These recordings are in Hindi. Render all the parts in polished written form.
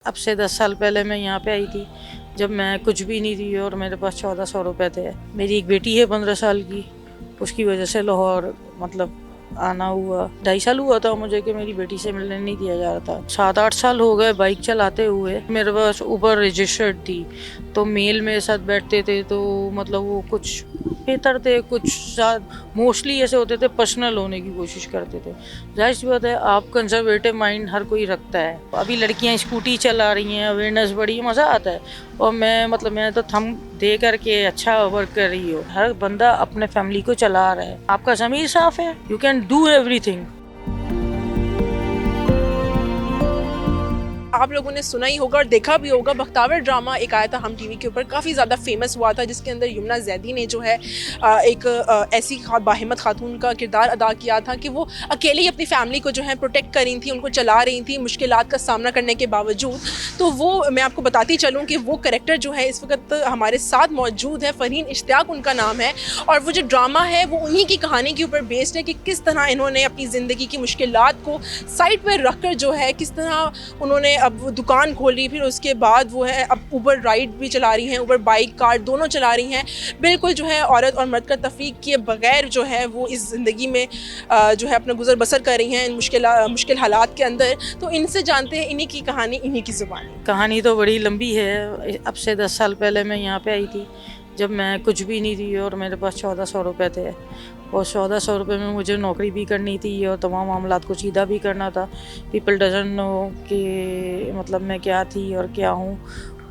अब से 10 साल पहले मैं यहाँ पे आई थी, जब मैं कुछ भी नहीं थी और मेरे पास 1400 रुपये थे। मेरी एक बेटी है 15 साल की, उसकी वजह से लाहौर मतलब आना हुआ। 2.5 साल हुआ था मुझे कि मेरी बेटी से मिलने नहीं दिया जा रहा था। 7-8 साल हो गए बाइक चलाते हुए। मेरे पास ऊबर रजिस्टर्ड थी, तो मेल मेरे साथ बैठते थे, तो मतलब वो कुछ बेहतर थे, कुछ मोस्टली ऐसे होते थे पर्सनल होने की कोशिश करते थे। जाहिर सी बात है, आप कंजर्वेटिव माइंड हर कोई रखता है। अभी लड़कियां स्कूटी चला रही हैं, अवेयरनेस बड़ी, मज़ा आता है। और मैं तो थम दे करके अच्छा वर्क कर रही हूँ। हर बंदा अपने फैमिली को चला रहा है, आपका ज़मीर साफ है, यू कैन डू एवरीथिंग। आप लोगों ने सुना ही होगा और देखा भी होगा, बख्तावर ड्रामा एक आया था हम टीवी के ऊपर, काफ़ी ज़्यादा फेमस हुआ था, जिसके अंदर यमुना जैदी ने जो है एक ऐसी बाहिम्मत खातून का किरदार अदा किया था कि वो अकेले ही अपनी फैमिली को जो है प्रोटेक्ट कर रही थी, उनको चला रही थी मुश्किलात का सामना करने के बावजूद। तो वो मैं आपको बताती चलूँ कि वो करेक्टर जो है इस वक्त हमारे साथ मौजूद है, फ़रहीन इश्तियाक उनका नाम है। और वो जो ड्रामा है वो उन्हीं की कहानी के ऊपर बेस्ड है कि किस तरह इन्होंने अपनी ज़िंदगी की मुश्किलात को साइड पर रख कर जो है किस तरह उन्होंने अब वो दुकान खोली, फिर उसके बाद वो है अब ऊबर राइड भी चला रही हैं, ऊबर बाइक कार दोनों चला रही हैं। बिल्कुल जो है औरत और मर्द का तफरीक किए बगैर जो है वो इस ज़िंदगी में जो है अपना गुजर बसर कर रही हैं इन मुश्किल हालात के अंदर। तो इनसे जानते हैं इन्हीं की कहानी, इन्हीं की ज़ुबानी। कहानी तो बड़ी लंबी है। अब से 10 साल पहले मैं यहाँ पे आई थी, जब मैं कुछ भी नहीं थी और मेरे पास 1400 रुपये थे। और 1400 रुपये में मुझे नौकरी भी करनी थी और तमाम मामलात को सीधा भी करना था। पीपल डजंट नो कि मतलब मैं क्या थी और क्या हूँ।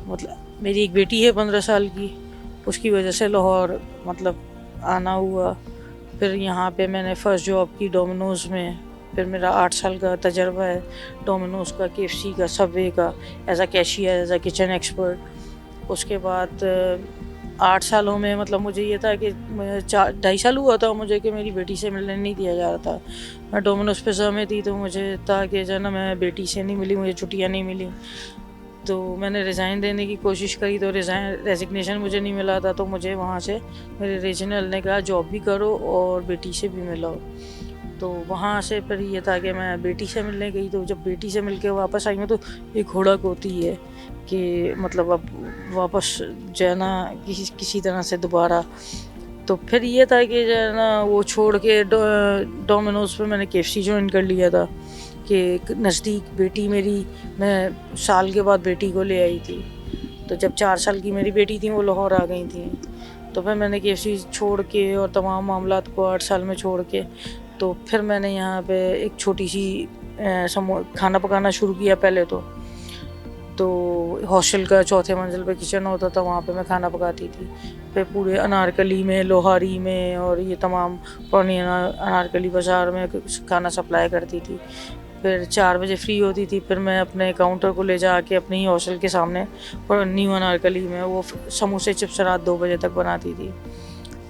मतलब मेरी एक बेटी है 15 साल की, उसकी वजह से लाहौर मतलब आना हुआ। फिर यहाँ पे मैंने फ़र्स्ट जॉब की डोमिनोज़ में। फिर मेरा 8 साल का तजर्बा है डोमिनोज़ का, KFC का, सबवे का, as a cashier, as a kitchen expert. उसके बाद 8 सालों में मतलब मुझे ये था कि 2.5 साल हुआ था मुझे कि मेरी बेटी से मिलने नहीं दिया जा रहा था। मैं डोमिनोज़ पिज़्ज़ा में थी, तो मुझे था कि जो है ना, मैं बेटी से नहीं मिली, मुझे छुट्टियाँ नहीं मिली। तो मैंने रिज़ाइन देने की कोशिश करी, तो रेजिग्नेशन मुझे नहीं मिला था। तो मुझे वहाँ से मेरे रीजनल ने कहा जॉब भी करो और बेटी से भी मिलो। तो वहाँ से फिर ये था कि मैं बेटी से मिलने गई। तो जब बेटी से मिल के वापस आई हूँ, तो एक होड़क होती है कि मतलब अब वापस जो है ना किसी तरह से दोबारा। तो फिर ये था कि जो है ना वो छोड़ के डोमिनोज़ पे मैंने KFC ज्वाइन कर लिया था कि नज़दीक बेटी मेरी, मैं साल के बाद बेटी को ले आई थी। तो जब 4 साल की मेरी बेटी थी, वो लाहौर आ गई थी। तो फिर मैंने KFC छोड़ के और तमाम मामलात को 8 साल में छोड़ के, तो फिर मैंने यहाँ पे एक छोटी सी खाना पकाना शुरू किया पहले तो हॉस्टल का 4थे मंजिल पे किचन होता था, वहाँ पे मैं खाना पकाती थी। फिर पूरे अनारकली में, लोहारी में और ये तमाम पुरानी अनारकली बाज़ार में खाना सप्लाई करती थी। फिर 4 बजे फ्री होती थी, फिर मैं अपने काउंटर को ले जाके अपने ही हॉस्टल के सामने और न्यू अनारकली में वो समोसे चिप्स रात 2 बजे तक बनाती थी।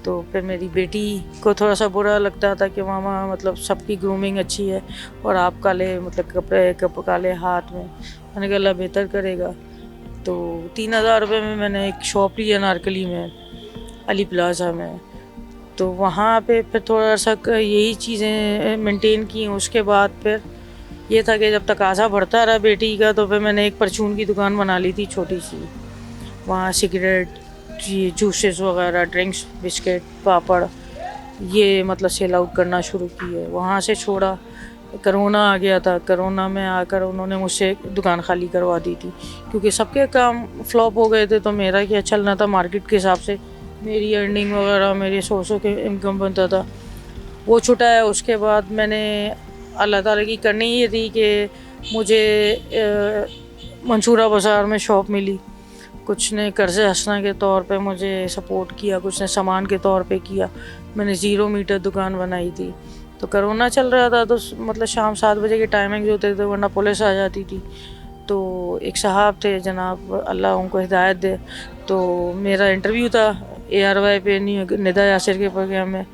तो फिर मेरी बेटी को थोड़ा सा बुरा लगता था कि मामा मतलब सबकी ग्रूमिंग अच्छी है और आप काले मतलब कपड़े काले हाथ में। मैंने कहा अल्लाह बेहतर करेगा। तो 3000 रुपये में मैंने एक शॉप ली अनारकली में, अली प्लाजा में। तो वहाँ पे फिर थोड़ा सा यही चीज़ें मेंटेन की। उसके बाद फिर ये था कि जब तकाज़ा बढ़ता रहा बेटी का, तो फिर मैंने एक परचून की दुकान बना ली थी छोटी सी। वहाँ सिगरेट, ये जूसेस वगैरह, ड्रिंक्स, बिस्किट, पापड़, ये मतलब सेल आउट करना शुरू किए। वहाँ से छोड़ा, करोना आ गया था। करोना में आकर उन्होंने मुझसे दुकान खाली करवा दी थी, क्योंकि सबके काम फ्लॉप हो गए थे। तो मेरा क्या चलना था मार्केट के हिसाब से, मेरी अर्निंग वगैरह, मेरे सोर्सों के इनकम बनता था, वो छुटाया। उसके बाद मैंने अल्लाह ताला की करनी ये थी कि मुझे मंसूरा बाज़ार में शॉप मिली। कुछ ने कर्ज़े हसना के तौर पे मुझे सपोर्ट किया, कुछ ने सामान के तौर पे किया। मैंने 0 मीटर दुकान बनाई थी। तो कोरोना चल रहा था, तो मतलब शाम 7 बजे के टाइमिंग जो होते थे, वरना पुलिस आ जाती थी। तो एक साहब थे जनाब, अल्लाह उनको हिदायत दे, तो मेरा इंटरव्यू था ARY पे निदा यासिर के प्रोग्राम में।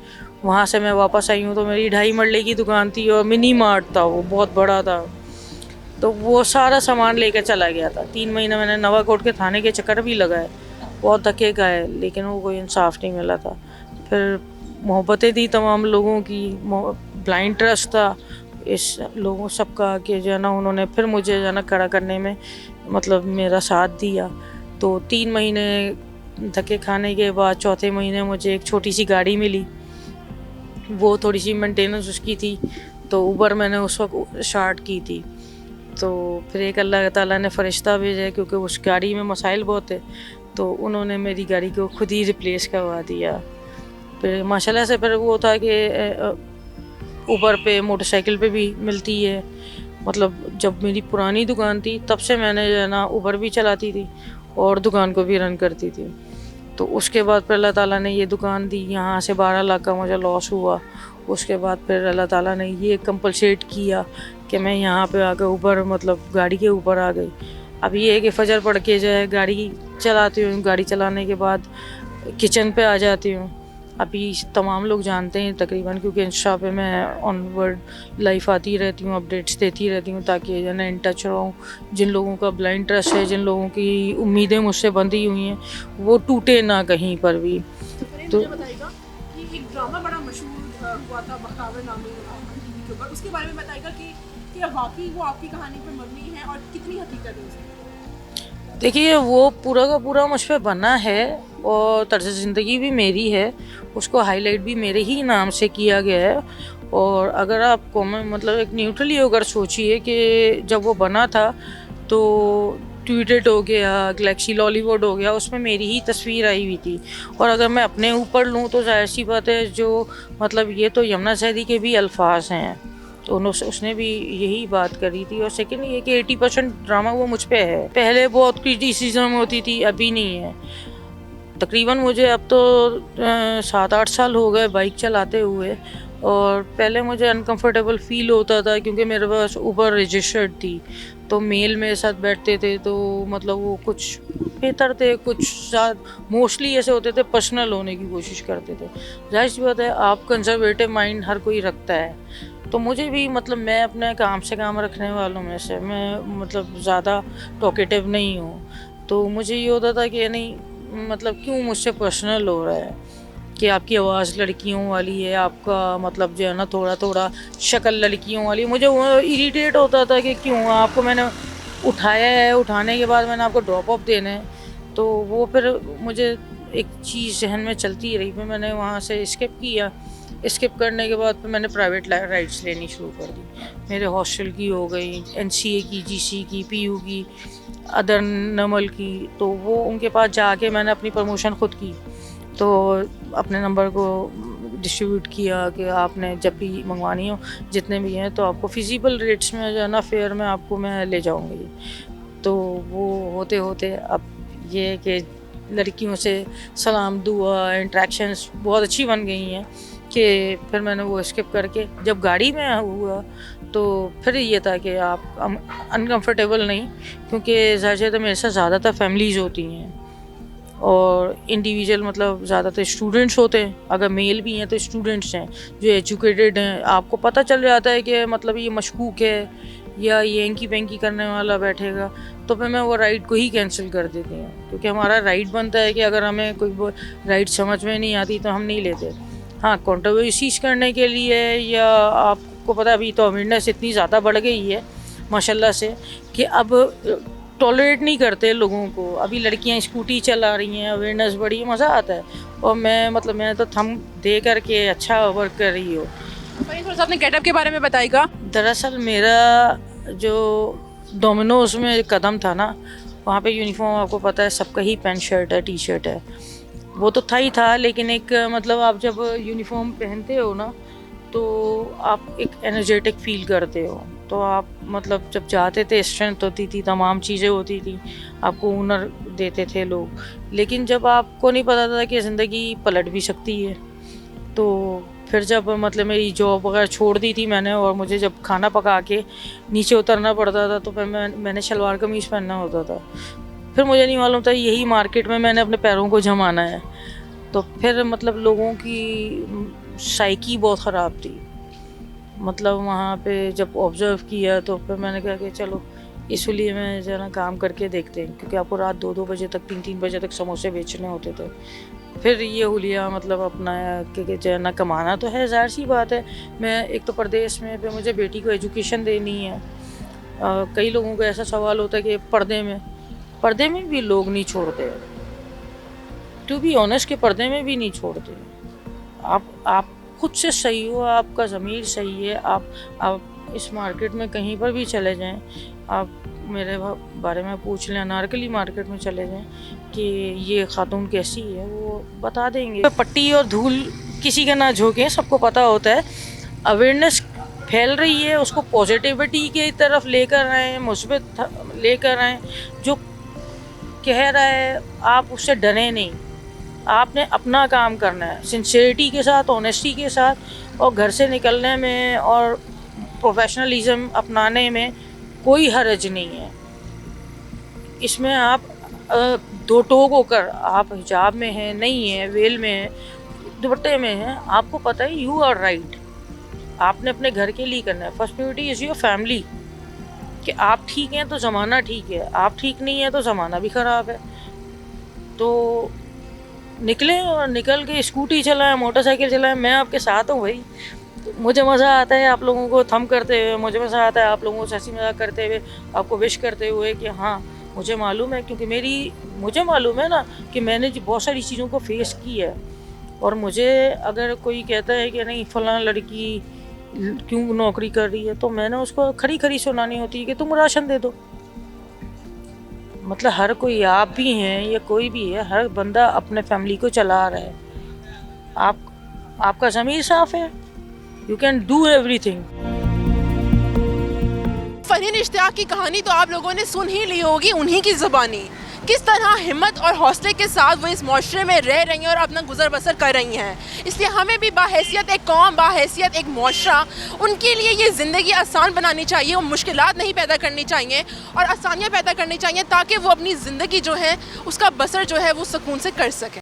वहाँ से मैं वापस आई हूँ, तो मेरी 2.5 मरले की दुकान थी और मिनी मार्ट था, वो बहुत बड़ा था। तो वो सारा सामान लेकर चला गया था। 3 महीने मैंने नवाकोट के थाने के चक्कर भी लगाए, बहुत धक्के खाए, लेकिन वो कोई इंसाफ नहीं मिला था। फिर मोहब्बतें थी तमाम लोगों की, ब्लाइंड ट्रस्ट था इस लोगों सबका कि जो है ना, उन्होंने फिर मुझे जो है ना खड़ा करने में मतलब मेरा साथ दिया। तो 3 महीने धक्के खाने के बाद चौथे महीने मुझे एक छोटी सी गाड़ी मिली। वो थोड़ी सी मेंटेनेंस उसकी थी, तो ऊबर मैंने उस वक्त स्टार्ट की थी। तो फिर एक अल्लाह ताला ने फ़रिश्ता भेजा, क्योंकि उस गाड़ी में मसाइल बहुत थे, तो उन्होंने मेरी गाड़ी को खुद ही रिप्लेस करवा दिया। फिर माशाल्लाह से फिर वो था कि ऊबर पे मोटरसाइकिल पे भी मिलती है। मतलब जब मेरी पुरानी दुकान थी तब से मैंने जो है ना ऊबर भी चलाती थी और दुकान को भी रन करती थी। तो उसके बाद फिर अल्लाह ताला ने ये दुकान दी, यहाँ से 12 लाख का मुझे लॉस हुआ। उसके बाद फिर अल्लाह ताला ने ये कंपलसेट किया कि मैं यहाँ पे आकर ऊपर मतलब गाड़ी के ऊपर आ गई। अब ये है कि फजर पढ़ के जो है गाड़ी चलाती हूँ, गाड़ी चलाने के बाद किचन पे आ जाती हूँ। अभी तमाम लोग जानते हैं तकरीबन, क्योंकि इंस्टा पे मैं ऑनवर्ड लाइफ आती रहती हूँ, अपडेट्स देती रहती हूँ, ताकि जो है इन टच रहूँ। जिन लोगों का ब्लाइंड ट्रस्ट है, जिन लोगों की उम्मीदें मुझसे बंधी हुई हैं, वो टूटे ना कहीं पर भी। तो मुझे बताइएगा कि एक ड्रामा बड़ा मशहूर हुआ था बख्तावर नामी टीवी के ऊपर, उसके बारे में बताइएगा कि वाकई वो आपकी कहानी पर मबनी है और कितनी हकीकत है उसमें। देखिए, वो पूरा का पूरा मुझ पे बना है और तर्ज ज़िंदगी भी मेरी है। उसको हाईलाइट भी मेरे ही नाम से किया गया है। और अगर आप मतलब एक न्यूट्रली अगर सोचिए कि जब वो बना था तो ट्वीटेड हो गया, गैलेक्सी लॉलीवुड हो गया, उसमें मेरी ही तस्वीर आई हुई थी। और अगर मैं अपने ऊपर लूँ तो ज़ाहिर सी बात है, जो मतलब ये तो यमुना ज़ैदी के भी अल्फाज हैं, तो उसने भी यही बात करी थी। और सेकंड ये कि 80% ड्रामा वो मुझ पे है। पहले बहुत क्रिटिसिज्म होती थी, अभी नहीं है। तकरीबन मुझे अब तो 7-8 साल हो गए बाइक चलाते हुए, और पहले मुझे अनकंफर्टेबल फील होता था क्योंकि मेरे पास ऊबर रजिस्टर्ड थी। तो मेल मेरे साथ बैठते थे, तो मतलब वो कुछ बेहतर थे, कुछ साथ मोस्टली ऐसे होते थे पर्सनल होने की कोशिश करते थे। जाहिर सी बात है, आप कंजर्वेटिव माइंड हर कोई रखता है। तो मुझे भी मतलब मैं अपने काम से काम रखने वालों में से, मैं मतलब ज़्यादा टॉकेटिव नहीं हूँ। तो मुझे ये होता था कि नहीं, मतलब क्यों मुझसे पर्सनल हो रहा है कि आपकी आवाज़ लड़कियों वाली है, आपका मतलब जो है ना थोड़ा थोड़ा शक्ल लड़कियों वाली है। मुझे वो इरिटेट होता था कि क्यों आपको मैंने उठाया है, उठाने के बाद मैंने आपको ड्रॉप ऑफ देना है। तो वो फिर मुझे एक चीज़ जहन में चलती रही, फिर मैंने वहाँ से स्किप किया। स्किप करने के बाद फिर मैंने प्राइवेट राइड्स लेनी शुरू कर दी। मेरे हॉस्टल की हो गई, एनसीए की, जीसी की, पीयू की, अदर नमल की। तो वो उनके पास जाके मैंने अपनी प्रमोशन खुद की। तो अपने नंबर को डिस्ट्रीब्यूट किया कि आपने जब भी मंगवानी हो, जितने भी हैं, तो आपको फिजिबल रेट्स में जो है ना फेयर में आपको मैं ले जाऊंगी। तो वो होते होते अब ये है कि लड़कियों से सलाम दुआ इंट्रैक्शंस बहुत अच्छी बन गई हैं कि फिर मैंने वो स्किप करके जब गाड़ी में हुआ तो फिर ये था कि आप अनकंफर्टेबल नहीं, क्योंकि ज़ाहिर है तो मेरे साथ ज़्यादातर फैमिलीज़ होती हैं और इंडिविजुअल मतलब ज़्यादातर स्टूडेंट्स होते हैं। अगर मेल भी हैं तो स्टूडेंट्स हैं जो एजुकेटेड हैं। आपको पता चल जाता है कि मतलब ये मशकूक है या ये एंकी पेंकी करने वाला बैठेगा, तो फिर मैं वो राइड को ही कैंसिल कर देती हूँ, क्योंकि हमारा राइड बनता है कि अगर हमें कोई राइड समझ में नहीं आती तो हम नहीं लेते। हाँ, कंट्रोवर्सीज करने के लिए, या आपको पता अभी तो अवेयरनेस इतनी ज़्यादा बढ़ गई है माशाल्लाह से कि अब टॉलरेट नहीं करते लोगों को। अभी लड़कियां स्कूटी चला रही हैं, अवेयरनेस बढ़ी है, मज़ा आता है। और मैंने तो थम दे करके अच्छा वर्क कर रही हो। थोड़ा सा अपने गेटअप के बारे में बताइएगा। दरअसल मेरा जो डोमिनोज में कदम था ना, वहाँ पे यूनिफॉर्म आपको पता है सबका ही पैंट शर्ट है, टी शर्ट है, वो तो था ही था। लेकिन एक मतलब आप जब यूनिफॉर्म पहनते हो ना तो आप एक एनर्जेटिक फील करते हो। तो आप मतलब जब जाते थे स्ट्रेंथ होती थी, तमाम चीज़ें होती थी, आपको हुनर देते थे लोग। लेकिन जब आपको नहीं पता था कि ज़िंदगी पलट भी सकती है, तो फिर जब मतलब मेरी जॉब वगैरह छोड़ दी थी मैंने, और मुझे जब खाना पका के नीचे उतरना पड़ता था, तो फिर मैंने शलवार कमीज़ पहनना होता था। फिर मुझे नहीं मालूम था यही मार्केट में मैंने अपने पैरों को जमाना है। तो फिर मतलब लोगों की साइकी बहुत ख़राब थी। मतलब वहाँ पे जब ऑब्ज़र्व किया तो फिर मैंने कहा कि चलो इसलिए मैं जो है ना काम करके देखते हैं, क्योंकि आपको रात 2-2 बजे तक, 3-3 बजे तक समोसे बेचने होते थे। फिर ये हुलिया मतलब अपनाया कि जो है ना कमाना तो है, ज़ाहिर सी बात है। मैं एक तो परदेश में, फिर मुझे बेटी को एजुकेशन देनी है, कई लोगों को ऐसा सवाल होता है कि पर्दे में भी लोग नहीं छोड़ते, टू बी ऑनेस्ट के पर्दे में भी नहीं छोड़ते। आप खुद से सही हो, आपका ज़मीर सही है, आप इस मार्केट में कहीं पर भी चले जाएं, आप मेरे बारे में पूछ लें, अनारकली मार्केट में चले जाएं कि ये खातून कैसी है, वो बता देंगे। पट्टी और धूल किसी का ना झोंके, सबको पता होता है। अवेयरनेस फैल रही है, उसको पॉजिटिविटी की तरफ लेकर आएँ, मुस्बत लेकर आएँ। जो कह रहा है आप उससे डरे नहीं, आपने अपना काम करना है सिंसियरिटी के साथ, ऑनेस्टी के साथ, और घर से निकलने में और प्रोफेशनलिज्म अपनाने में कोई हर्ज नहीं है। इसमें आप दो टोक होकर, आप हिजाब में हैं, नहीं है, वेल में है, दुपट्टे में है, आपको पता है यू आर राइट। आपने अपने घर के लिए करना है। First priority is your family, कि आप ठीक हैं तो ज़माना ठीक है, आप ठीक नहीं है तो ज़माना भी ख़राब है। तो निकलें और निकल के स्कूटी चलाएं, मोटरसाइकिल चलाएं। मैं आपके साथ हूँ भाई, मुझे मज़ा आता है आप लोगों को थम करते हुए, मुझे मज़ा आता है आप लोगों को हंसी मजाक करते हुए, आपको विश करते हुए कि हाँ मुझे मालूम है, क्योंकि मुझे मालूम है ना कि मैंने जो बहुत सारी चीज़ों को फेस की है। और मुझे अगर कोई कहता है कि नहीं फ़लाँ लड़की क्यों नौकरी कर रही है, तो मैंने उसको खरी खरी सुनानी होती है कि तुम राशन दे दो। मतलब हर कोई, आप भी हैं या कोई भी है, हर बंदा अपने फैमिली को चला रहा है। आपका ज़मीर साफ़ है, you can do everything. Farheen Ishtiaq की कहानी तो आप लोगों ने सुन ही ली होगी उन्हीं की ज़बानी। किस तरह हिम्मत और हौसले के साथ वो इस माशरे में रह रही हैं और अपना गुजर बसर कर रही हैं। इसलिए हमें भी बाहैसियत एक कौम, बाहैसियत एक माशरा, उनके लिए ये ज़िंदगी आसान बनानी चाहिए और मुश्किलात नहीं पैदा करनी चाहिए और आसानियाँ पैदा करनी चाहिए, ताकि वो अपनी ज़िंदगी जो है उसका बसर जो है वो सुकून से कर सकें।